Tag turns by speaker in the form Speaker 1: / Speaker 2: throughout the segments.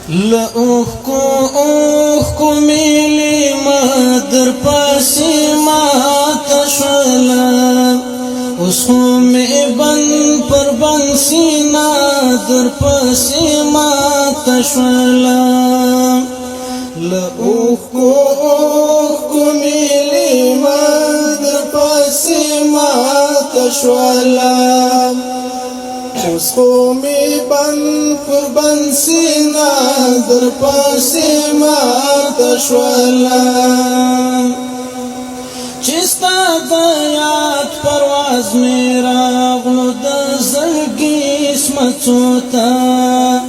Speaker 1: لأوخ کو میلی مدر پاسی ماتا شولا اس خو می بند پر بند سینا در پاسی ماتا شولا لأوخ کو میلی مدر پاسی ماتا شولا اس خو می بند پر بند سینا در پاسی ماتا شولا چستا دیات پرواز میرا غلو دزلگی اسمتو تا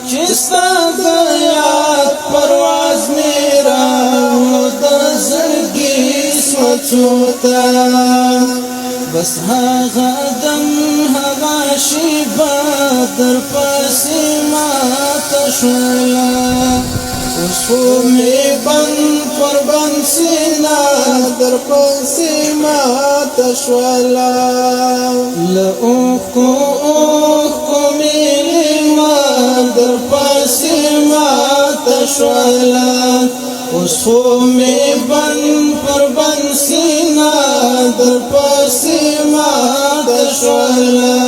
Speaker 1: چستا دیات پرواز میرا غلو دزلگی اسمتو تا بس هاغا دم هاغا شیبا در پاسی ماتا شولا اس خو می بند پر بند سینا در پاسی ماتا شولا لأوخ کو میلی ما در پاسی ماتا شولا اس خو می بند پر بند سینا در پاسی ماتا شولا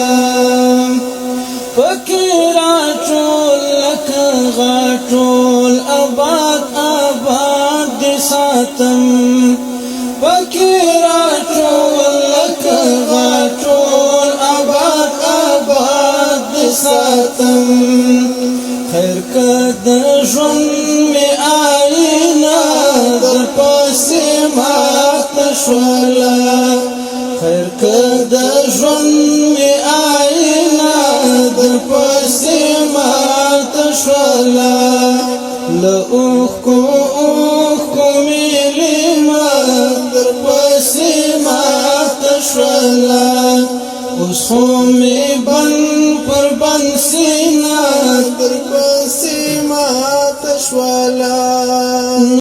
Speaker 1: فکرا چول لک غاٹول آباد آباد دی ساتم فکرا چول لک غاٹول آباد آباد دی ساتم خیر کد جن می آئینا در پاسی ماتا شولا خیر کد جن می آئینا در پاسی ماتا شولا لأوخ کو میلی ما در پاسی ماتا شولا اس خو می بند پر بند سی